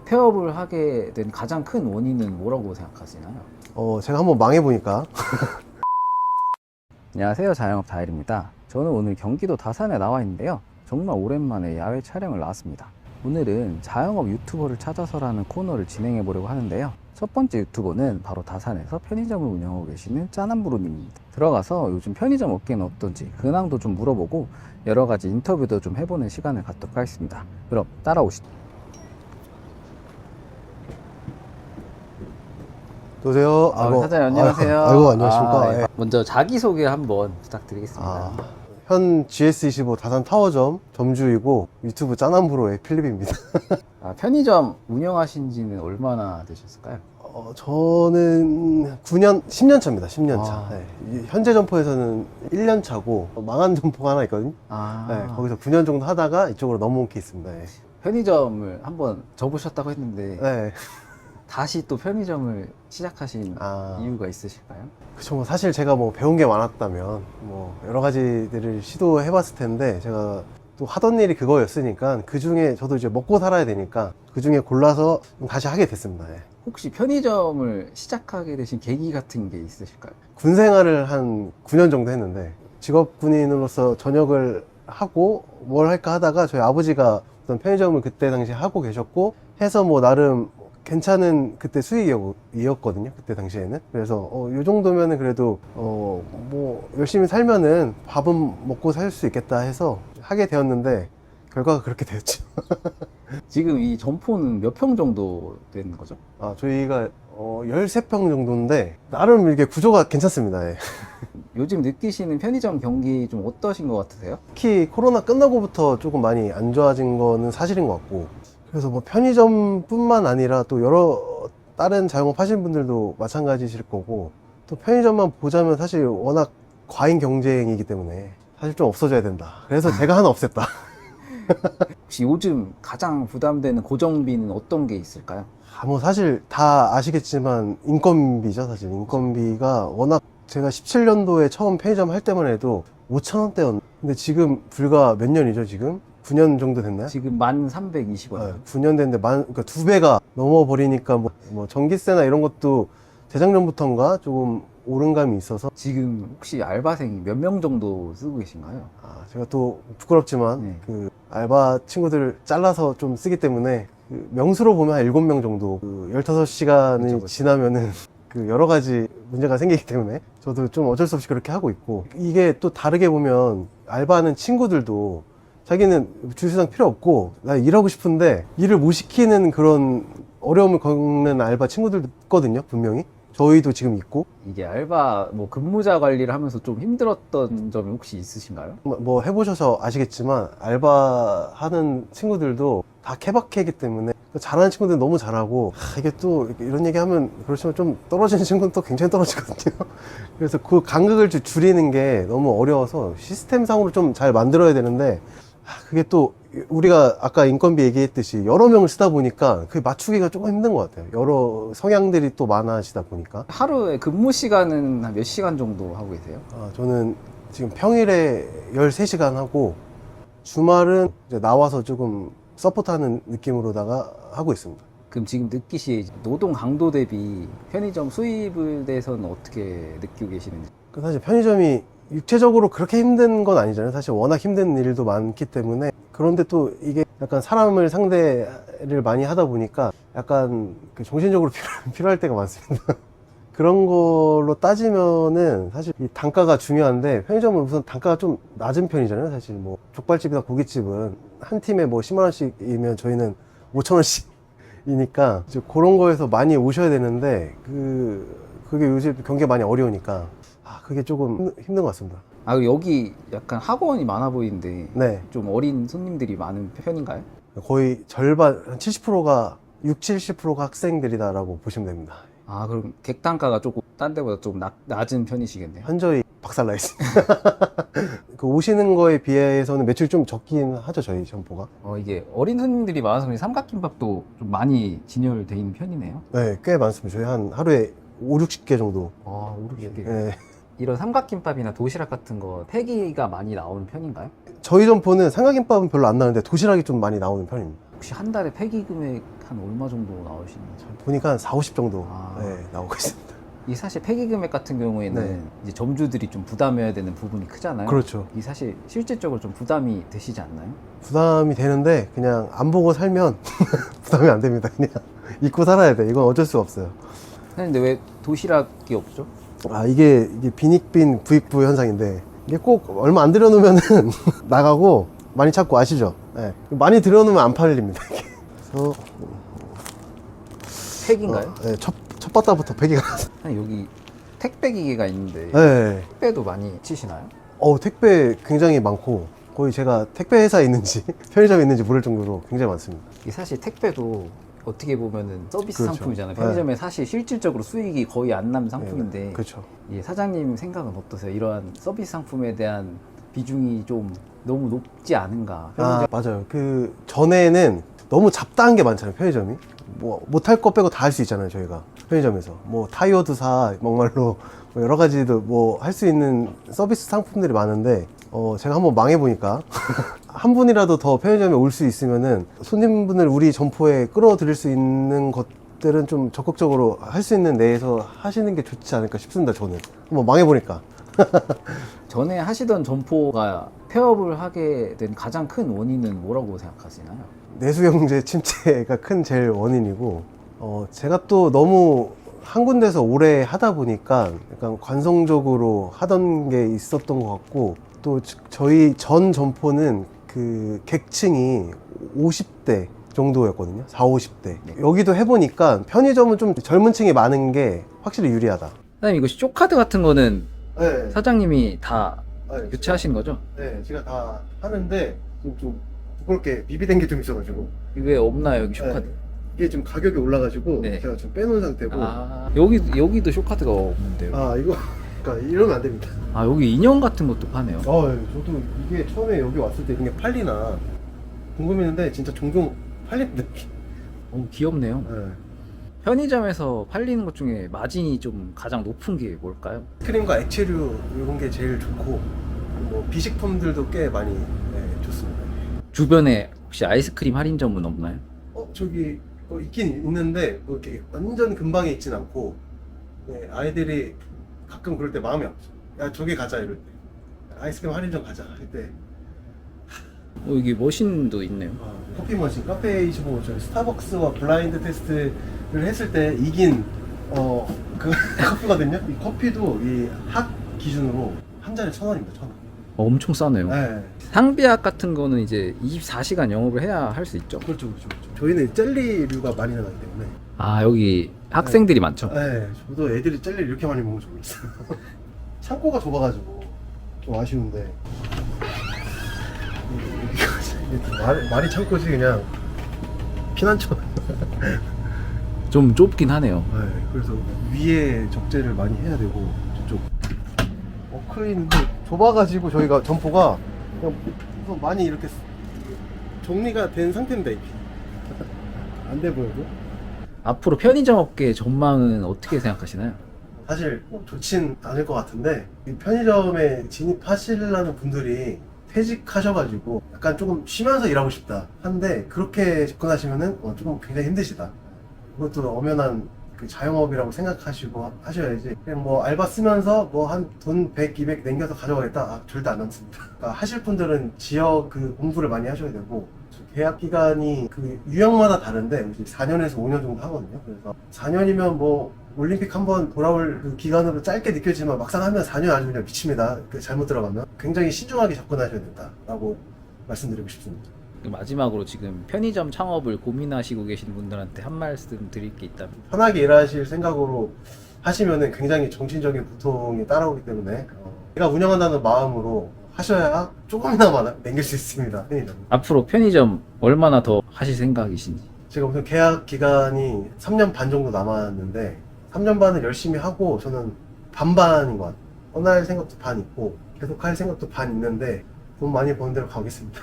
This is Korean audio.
폐업을 하게 된 가장 큰 원인은 뭐라고 생각하시나요? 제가 한번 망해보니까 안녕하세요, 자영업 다일입니다. 저는 오늘 경기도 다산에 나와 있는데요, 정말 오랜만에 야외 촬영을 나왔습니다. 오늘은 자영업 유튜버를 찾아서라는 코너를 진행해 보려고 하는데요, 첫 번째 유튜버는 바로 다산에서 편의점을 운영하고 계시는 짜남부로님입니다. 들어가서 요즘 편의점 업계는 어떤지 근황도 좀 물어보고 여러 가지 인터뷰도 좀 해보는 시간을 갖도록 하겠습니다. 그럼 따라오시죠. 여보세요? 사장님 안녕하세요. 아이고, 안녕하십니까. 네. 예. 먼저 자기소개 한번 부탁드리겠습니다. 현 GS25 다산 타워점 점주이고 유튜브 짜남부로의 필립입니다. 편의점 운영하신 지는 얼마나 되셨을까요? 저는 10년 차입니다. 10년 차. 아. 네. 현재 점포에서는 1년 차고 망한 점포가 하나 있거든요. 네, 거기서 9년 정도 하다가 이쪽으로 넘어온 케이스입니다. 네. 편의점을 한번 접으셨다고 했는데 네. 다시 또 편의점을 시작하신 이유가 있으실까요? 그쵸, 뭐 사실 제가 뭐 배운 게 많았다면 뭐 여러 가지들을 시도해 봤을 텐데 제가 또 하던 일이 그거였으니까 그 중에 저도 이제 먹고 살아야 되니까 그 중에 골라서 다시 하게 됐습니다. 예. 혹시 편의점을 시작하게 되신 계기 같은 게 있으실까요? 군 생활을 한 9년 정도 했는데 직업 군인으로서 전역을 하고 뭘 할까 하다가 저희 아버지가 어떤 편의점을 그때 당시에 하고 계셨고 해서 뭐 나름 괜찮은 그때 수익이었거든요. 그때 당시에는. 그래서 요 정도면은 그래도 뭐 열심히 살면은 밥은 먹고 살 수 있겠다 해서 하게 되었는데 결과가 그렇게 되었죠. 지금 이 점포는 몇 평 정도 되는 거죠? 저희가 13평 정도인데 나름 이렇게 구조가 괜찮습니다. 예. 요즘 느끼시는 편의점 경기 좀 어떠신 것 같으세요? 특히 코로나 끝나고부터 조금 많이 안 좋아진 거는 사실인 것 같고, 그래서 뭐 편의점뿐만 아니라 또 여러 다른 자영업 하시는 분들도 마찬가지실 거고, 또 편의점만 보자면 사실 워낙 과잉 경쟁이기 때문에 사실 좀 없어져야 된다. 그래서 제가 하나 없앴다. 혹시 요즘 가장 부담되는 고정비는 어떤 게 있을까요? 뭐 사실 다 아시겠지만 인건비죠. 사실 인건비가 워낙 제가 17년도에 처음 편의점 할 때만 해도 5,000원대였는데 근데 지금 불과 몇 년이죠 지금? 9년 정도 됐나요? 지금 1,320원. 9년 됐는데 그러니까 2배가 넘어버리니까 뭐 전기세나 이런 것도 재작년부터인가 조금 오른 감이 있어서. 지금 혹시 알바생 몇 명 정도 쓰고 계신가요? 제가 또 부끄럽지만 네. 그 알바 친구들 잘라서 좀 쓰기 때문에 그 명수로 보면 한 7명 정도, 15시간이 그쵸. 지나면은 그 여러 가지 문제가 생기기 때문에 저도 좀 어쩔 수 없이 그렇게 하고 있고, 이게 또 다르게 보면 알바하는 친구들도 자기는 주휴수당 필요 없고 나 일하고 싶은데 일을 못 시키는 그런 어려움을 겪는 알바 친구들도 있거든요. 분명히 저희도 지금 있고. 이게 알바 뭐 근무자 관리를 하면서 좀 힘들었던 점이 혹시 있으신가요? 뭐 해보셔서 아시겠지만 알바하는 친구들도 다 케바케이기 때문에 잘하는 친구들은 너무 잘하고, 이게 또 이런 얘기하면 그렇지만 좀 떨어지는 친구는 또 굉장히 떨어지거든요. 그래서 그 간극을 좀 줄이는 게 너무 어려워서 시스템상으로 좀 잘 만들어야 되는데, 그게 또 우리가 아까 인건비 얘기했듯이 여러 명을 쓰다 보니까 그게 맞추기가 조금 힘든 것 같아요. 여러 성향들이 또 많아지다 보니까. 하루에 근무 시간은 한 몇 시간 정도 하고 계세요? 저는 지금 평일에 13시간 하고 주말은 이제 나와서 조금 서포트하는 느낌으로다가 하고 있습니다. 그럼 지금 느끼시 노동 강도 대비 편의점 수입에 대해서는 어떻게 느끼고 계시는지? 사실 편의점이 육체적으로 그렇게 힘든 건 아니잖아요. 사실 워낙 힘든 일도 많기 때문에. 그런데 또 이게 약간 사람을 상대를 많이 하다 보니까 약간 그 정신적으로 필요할 때가 많습니다. 그런 걸로 따지면은 사실 이 단가가 중요한데, 편의점은 우선 단가가 좀 낮은 편이잖아요. 사실 뭐 족발집이나 고깃집은 한 팀에 뭐 10만 원씩이면 저희는 5천 원씩이니까 그런 거에서 많이 오셔야 되는데 그게 요즘 경기가 많이 어려우니까 그게 조금 힘든 것 같습니다. 여기 약간 학원이 많아 보이는데 네. 좀 어린 손님들이 많은 편인가요? 거의 절반, 한 70%가 70%가 학생들이다라고 보시면 됩니다. 그럼 객단가가 조금 딴 데보다 좀 낮은 편이시겠네요. 현저히 박살나 있습니다. 그 오시는 거에 비해서는 매출이 좀 적긴 하죠, 저희 점포가. 이게 어린 손님들이 많아서 그런지 삼각김밥도 좀 많이 진열돼 있는 편이네요. 네, 꽤 많습니다. 저희 한 하루에 5, 60개 정도. 5, 60개. 네. 이런 삼각김밥이나 도시락 같은 거 폐기가 많이 나오는 편인가요? 저희 점포는 삼각김밥은 별로 안 나오는데 도시락이 좀 많이 나오는 편입니다. 혹시 한 달에 폐기 금액 한 얼마 정도 나오시는지? 보니까 한 4, 50 정도 아. 네, 나오고 있습니다. 이 사실 폐기 금액 같은 경우에는 네. 이제 점주들이 좀 부담해야 되는 부분이 크잖아요. 그렇죠. 이 사실 실질적으로 좀 부담이 되시지 않나요? 부담이 되는데 그냥 안 보고 살면 부담이 안 됩니다. 그냥 잊고 살아야 돼. 이건 어쩔 수가 없어요. 근데 왜 도시락이 없죠? 아, 이게 빈익빈 부익부 현상인데 이게 꼭 얼마 안 들여놓으면은 나가고 많이 찾고 아시죠? 네. 많이 들여놓으면 안 팔립니다. 이게. 그래서 팩인가요? 네, 첫 바닥부터 폐기가 났어요. 아니, 여기 택배 기계가 있는데 네. 택배도 많이 치시나요? 택배 굉장히 많고 거의 제가 택배 회사에 있는지 편의점에 있는지 모를 정도로 굉장히 많습니다. 이 사실 택배도 어떻게 보면은 서비스 그렇죠. 상품이잖아요. 네. 편의점에 사실 실질적으로 수익이 거의 안 남는 상품인데 네, 그렇죠. 예, 사장님 생각은 어떠세요? 이러한 서비스 상품에 대한 비중이 좀 너무 높지 않은가? 아, 맞아요. 그 전에는 너무 잡다한 게 많잖아요. 편의점이 뭐 못할 거 빼고 다 할 수 있잖아요. 저희가 편의점에서 뭐 타이어도 사 막말로 뭐 여러 가지도 뭐 할 수 있는 서비스 상품들이 많은데 제가 한번 망해 보니까 한 분이라도 더 편의점에 올 수 있으면은 손님분을 우리 점포에 끌어들일 수 있는 것들은 좀 적극적으로 할 수 있는 내에서 하시는 게 좋지 않을까 싶습니다. 저는 한번 망해 보니까. 전에 하시던 점포가 폐업을 하게 된 가장 큰 원인은 뭐라고 생각하시나요? 내수경제 침체가 큰 제일 원인이고 제가 또 너무 한 군데서 오래 하다 보니까 약간 관성적으로 하던 게 있었던 것 같고 또 저희 전 점포는 그 객층이 50대 정도였거든요. 4, 50대. 네. 여기도 해보니까 편의점은 좀 젊은 층이 많은 게 확실히 유리하다. 사장님, 이거 쇼카드 같은 거는 네. 사장님이 다 교체하신 거죠? 네, 제가 다 하는데 좀 부끄럽게 비비된 게 좀 있어가지고 왜 없나요, 여기 쇼카드? 네. 이게 좀 가격이 올라가지고 네. 제가 좀 빼놓은 상태고 아, 여기도 쇼카드가 없는데요? 이거 그러니까 이러면 안 됩니다. 아, 여기 인형 같은 것도 파네요. 저도 이게 처음에 여기 왔을 때 이게 팔리나 궁금했는데 진짜 종종 팔립니다. 귀엽네요. 네. 편의점에서 팔리는 것 중에 마진이 좀 가장 높은 게 뭘까요? 크림과 액체류 이런 게 제일 좋고 뭐 비식품들도 꽤 많이 좋습니다. 주변에 혹시 아이스크림 할인점은 없나요? 저기 있긴 있는데 뭐 이렇게 완전 근방에 있진 않고 아이들이 가끔 그럴 때 마음이 아프죠. 야 저기 가자 이럴 때 아이스크림 할인점 가자 할 때 여기 머신도 있네요. 커피 머신 카페25 저희 스타벅스와 블라인드 테스트를 했을 때 이긴 그 커피거든요. 이 커피도 이 핫 기준으로 한 잔에 1,000원입니다. 1,000원. 엄청 싸네요. 네. 상비약 같은 거는 이제 24시간 영업을 해야 할 수 있죠. 그렇죠. 저희는 젤리류가 많이 나가기 때문에. 아, 여기 학생들이 많죠. 네. 저도 애들이 젤리 이렇게 많이 먹는 줄 몰랐어요. 창고가 좁아가지고 좀 아쉬운데. 이게 말이 창고지 그냥 피난처. 좀 좁긴 하네요. 네, 그래서 위에 적재를 많이 해야 되고 저쪽 워크인도 좁아가지고 저희가 점포가 그냥 우선 많이 이렇게 정리가 된 상태입니다. 이게 안 돼 보여도 앞으로 편의점 업계 전망은 어떻게 생각하시나요? 사실 꼭 좋진 않을 것 같은데 이 편의점에 진입하시려는 분들이 퇴직하셔가지고 약간 조금 쉬면서 일하고 싶다 한데 그렇게 접근하시면은 조금 굉장히 힘드시다. 그것도 엄연한 그 자영업이라고 생각하시고 하셔야지 그냥 뭐 알바 쓰면서 뭐 한 돈 100, 200 남겨서 가져가겠다 절대 안 남습니다. 그러니까 하실 분들은 지역 그 공부를 많이 하셔야 되고 계약 기간이 그 유형마다 다른데 4년에서 5년 정도 하거든요. 그래서 4년이면 뭐 올림픽 한번 돌아올 그 기간으로 짧게 느껴지지만 막상 하면 4년 아주 그냥 미칩니다. 잘못 들어가면 굉장히 신중하게 접근하셔야 된다라고 말씀드리고 싶습니다. 마지막으로 지금 편의점 창업을 고민하시고 계신 분들한테 한 말씀 드릴 게 있다면? 편하게 일하실 생각으로 하시면은 굉장히 정신적인 고통이 따라오기 때문에 내가 운영한다는 마음으로 하셔야 조금이나마 남길 수 있습니다. 편의점. 앞으로 편의점 얼마나 더 하실 생각이신지? 제가 우선 계약 기간이 3년 반 정도 남았는데 3년 반을 열심히 하고 저는 반반인 것 같아요. 떠날 생각도 반 있고 계속 할 생각도 반 있는데 돈 많이 버는 대로 가겠습니다.